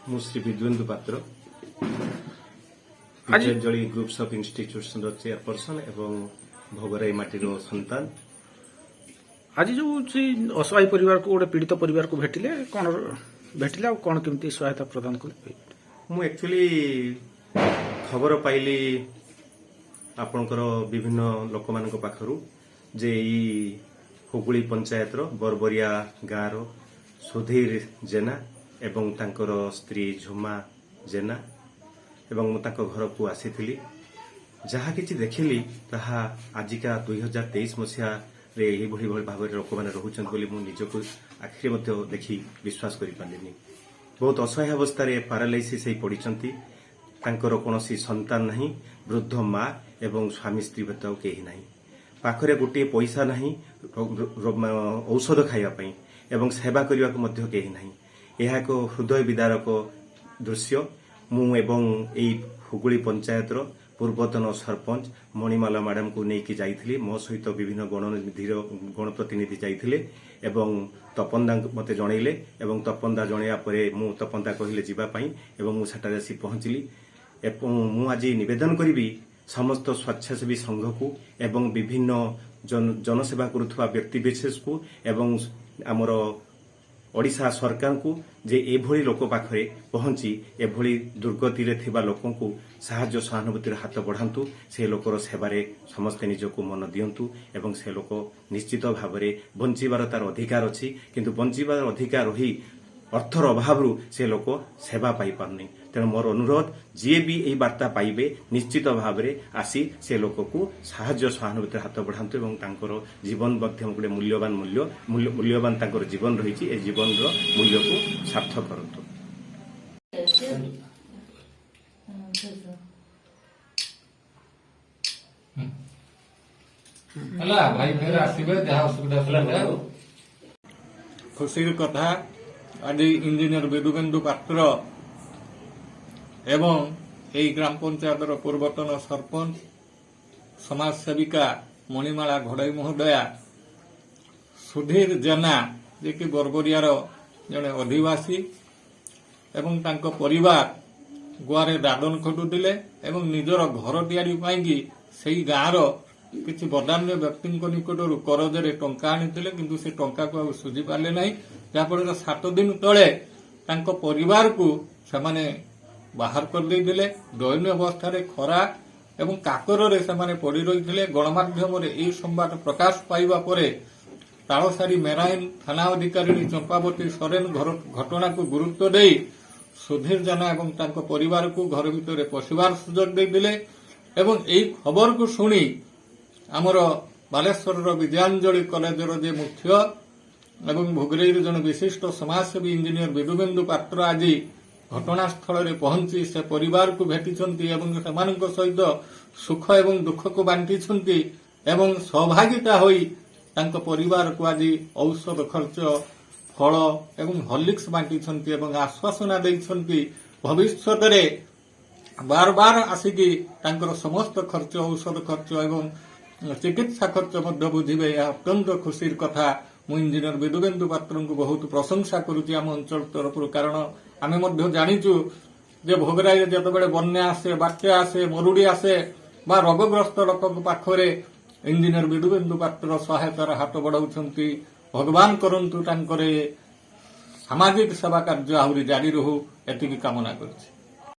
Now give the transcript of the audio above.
ମୁଁ ଶ୍ରୀ ବିଦ୍ୱେନ୍ଦୁ ପାତ୍ର ବିଜୟଜଳି groups of ଇନଷ୍ଟିଚ୍ୟୁସନର chairperson ଏବଂ ଭୋଗରାଇ ମାଟିର ସନ୍ତାନ। ଆଜି ଯୋଉ ଅସହାୟ ପରିବାରକୁ ଗୋଟେ ପୀଡ଼ିତ ପରିବାରକୁ ଭେଟିଲେ କଣ ଭେଟିଲେ ଆଉ କଣ କେମିତି ସହାୟତା ପ୍ରଦାନ କଲେ? ମୁଁ ଆକ୍ଚୁଆଲି ଖବର ପାଇଲି ଆପଣଙ୍କର ବିଭିନ୍ନ ଲୋକମାନଙ୍କ ପାଖରୁ ଯେ ଏଇ ହୁଗୁଳି ପଞ୍ଚାୟତର ବରବରିଆ ଗାଁର ସୁଧୀର ଜେନା ଏବଂ ତାଙ୍କର ସ୍ତ୍ରୀ ଝୁମା ଜେନା ଏବଂ ମୁଁ ତାଙ୍କ ଘରକୁ ଆସିଥିଲି। ଯାହା କିଛି ଦେଖିଲି ତାହା ଆଜିକା 2023 ମସିହାରେ ଏହିଭଳି ଭାବରେ ଲୋକମାନେ ରହୁଛନ୍ତି ବୋଲି ମୁଁ ନିଜକୁ ଆଖିରେ ମଧ୍ୟ ଦେଖି ବିଶ୍ୱାସ କରିପାରିଲିନି। ବହୁତ ଅସହାୟ ଅବସ୍ଥାରେ ପାରାଲାଇସିସ୍ ହେଇ ପଡ଼ିଛନ୍ତି। ତାଙ୍କର କୌଣସି ସନ୍ତାନ ନାହିଁ, ବୃଦ୍ଧ ମା ଏବଂ ସ୍ୱାମୀ ସ୍ତ୍ରୀ ବ୍ୟତୀତ ଆଉ କେହି ନାହିଁ। ପାଖରେ ଗୋଟିଏ ପଇସା ନାହିଁ ଔଷଧ ଖାଇବା ପାଇଁ ଏବଂ ସେବା କରିବାକୁ ମଧ୍ୟ କେହି ନାହିଁ। ଏହା ଏକ ହୃଦୟ ବିଦାରକ ଦୃଶ୍ୟ। ମୁଁ ଏବଂ ଏହି ହୁଗୁଳି ପଞ୍ଚାୟତର ପୂର୍ବତନ ସରପଞ୍ଚ ମଣିମାଲା ମ୍ୟାଡାମକୁ ନେଇକି ଯାଇଥିଲି। ମୋ ସହିତ ବିଭିନ୍ନ ଗଣପ୍ରତିନିଧି ଯାଇଥିଲେ ଏବଂ ତପନ୍ଦା ମୋତେ ଜଣାଇଲେ ଏବଂ ତପନ୍ଦା ଜଣାଇବା ପରେ ତପନ୍ଦା କହିଲେ ଯିବା ପାଇଁ ଏବଂ ମୁଁ ସେଠାରେ ଆସି ପହଞ୍ଚିଲି। ଏବଂ ମୁଁ ଆଜି ନିବେଦନ କରିବି ସମସ୍ତ ସ୍ୱେଚ୍ଛାସେବୀ ସଂଘକୁ ଏବଂ ବିଭିନ୍ନ ଜନସେବା କରୁଥିବା ବ୍ୟକ୍ତିବିଶେଷକୁ ଏବଂ ଆମର ଓଡ଼ିଶା ସରକାରଙ୍କୁ ଯେ ଏଭଳି ଲୋକ ପାଖରେ ପହଞ୍ଚି ଏଭଳି ଦୁର୍ଗତିରେ ଥିବା ଲୋକଙ୍କୁ ସାହାଯ୍ୟ ସହାନୁଭୂତିର ହାତ ବଢ଼ାନ୍ତୁ। ସେ ଲୋକର ସେବାରେ ସମସ୍ତେ ନିଜକୁ ମନ ଦିଅନ୍ତୁ ଏବଂ ସେ ଲୋକ ନିଶ୍ଚିତ ଭାବରେ ବଞ୍ଚିବାର ତାର ଅଧିକାର ଅଛି, କିନ୍ତୁ ବଞ୍ଚିବାର ଅଧିକାର ରହି ଅର୍ଥର ଅଭାବରୁ ସେ ଲୋକ ସେବା ପାଇପାରୁନି। ତେଣୁ ମୋର ଅନୁରୋଧ, ଯିଏ ବି ଏହି ବାର୍ତ୍ତା ପାଇବେ ନିଶ୍ଚିତ ଭାବରେ ଆସି ସେ ଲୋକକୁ ସାହାଯ୍ୟ ସହାନୁଭୂତିର ହାତ ବଢ଼ାନ୍ତୁ ଏବଂ ତାଙ୍କର ଜୀବନ ମଧ୍ୟ ଗୋଟେ ମୂଲ୍ୟବାନ ତାଙ୍କର ଜୀବନ ରହିଛି, ଏ ଜୀବନର ମୂଲ୍ୟକୁ ସାର୍ଥକ କରନ୍ତୁ। ଖୁସିର କଥା ଆଜି ଇଞ୍ଜିନିୟର ବିଦୁବେନ୍ଦୁ ପାତ୍ର ଏବଂ ଏହି ଗ୍ରାମ ପଞ୍ଚାୟତର ପୂର୍ବତନ ସରପଞ୍ଚ ସମାଜସେବିକା ମଣିମାଳା ଘଡ଼େଇ ମହୋଦୟା ସୁଧୀର ଜେନା ଯିଏକି ବରବରିଆର ଜଣେ ଅଧିବାସୀ ଏବଂ ତାଙ୍କ ପରିବାର ଗୋଆରେ ଦାଦନ ଖଟୁଥିଲେ ଏବଂ ନିଜର ଘର ତିଆରି ପାଇଁକି ସେହି ଗାଁର କିଛି ବଦାନ୍ୟ ବ୍ୟକ୍ତିଙ୍କ ନିକଟରୁ କରଜରେ ଟଙ୍କା ଆଣିଥିଲେ, କିନ୍ତୁ ସେ ଟଙ୍କାକୁ ଆଉ ସୁଝି ପାରିଲେ ନାହିଁ। ଯାହାଫଳରେ 7 ଦିନ ତଳେ ତାଙ୍କ ପରିବାରକୁ ସେମାନେ ବାହାର କରିଦେଇଥିଲେ। ଦୟନୀୟ ଅବସ୍ଥାରେ ଖରା ଏବଂ କାକରରେ ସେମାନେ ପଡ଼ି ରହିଥିଲେ। ଗଣମାଧ୍ୟମରେ ଏହି ସମ୍ବାଦ ପ୍ରକାଶ ପାଇବା ପରେ ତାଳସାରୀ ମେରାଇନ ଥାନା ଅଧିକାରିଣୀ ଚମ୍ପାବତୀ ସରେନ ଘଟଣାକୁ ଗୁରୁତ୍ୱ ଦେଇ ସୁଧୀର ଜେନା ଏବଂ ତାଙ୍କ ପରିବାରକୁ ଘର ଭିତରେ ପଶିବାର ସୁଯୋଗ ଦେଇଥିଲେ ଏବଂ ଏହି ଖବରକୁ ଶୁଣି ଆମର ବାଲେଶ୍ୱରର ବିଜୟାଞ୍ଜଳି କଲେଜର ଯେ ମୁଖ୍ୟ ଏବଂ ଭୋଗରେଇର ଜଣେ ବିଶିଷ୍ଟ ସମାଜସେବୀ ଇଞ୍ଜିନିୟର ବିଦୁବେନ୍ଦୁ ପାତ୍ର ଆଜି ଘଟଣାସ୍ଥଳରେ ପହଞ୍ଚି ସେ ପରିବାରକୁ ଭେଟିଛନ୍ତି ଏବଂ ସେମାନଙ୍କ ସହିତ ସୁଖ ଏବଂ ଦୁଃଖକୁ ବାଣ୍ଟିଛନ୍ତି ଏବଂ ସହଭାଗିତା ହୋଇ ତାଙ୍କ ପରିବାରକୁ ଆଜି ଔଷଧ ଖର୍ଚ୍ଚ, ଫଳ ଏବଂ ହର୍ଲିକ୍ସ ବାଣ୍ଟିଛନ୍ତି ଏବଂ ଆଶ୍ୱାସନା ଦେଇଛନ୍ତି ଭବିଷ୍ୟତରେ ବାର ଆସିକି ତାଙ୍କର ସମସ୍ତ ଖର୍ଚ୍ଚ, ଔଷଧ ଖର୍ଚ୍ଚ ଏବଂ ଚିକିତ୍ସା ଖର୍ଚ୍ଚ ମଧ୍ୟ ବୁଝିବେ। ଏହା ଅତ୍ୟନ୍ତ ଖୁସିର କଥା। ମୁଁ ଇଞ୍ଜିନିୟର ବିଦୁବେନ୍ଦୁ ପାତ୍ରଙ୍କୁ ବହୁତ ପ୍ରଶଂସା କରୁଛି ଆମ ଅଞ୍ଚଳ ତରଫରୁ, କାରଣ ଆମେ ମଧ୍ୟ ଜାଣିଛୁ ଯେ ଭୋଗରାଇରେ ଯେତେବେଳେ ବନ୍ୟା ଆସେ, ବାତ୍ୟା ଆସେ, ମରୁଡ଼ି ଆସେ ବା ରୋଗଗ୍ରସ୍ତ ଲୋକଙ୍କ ପାଖରେ ଇଞ୍ଜିନିୟର ବିଦୁବେନ୍ଦୁ ପାତ୍ର ସହାୟତାର ହାତ ବଢ଼ାଉଛନ୍ତି। ଭଗବାନ କରନ୍ତୁ ତାଙ୍କର ସାମାଜିକ ସେବା କାର୍ଯ୍ୟ ଆହୁରି ଜାରି ରହୁ, ଏତିକି କାମନା କରୁଛି।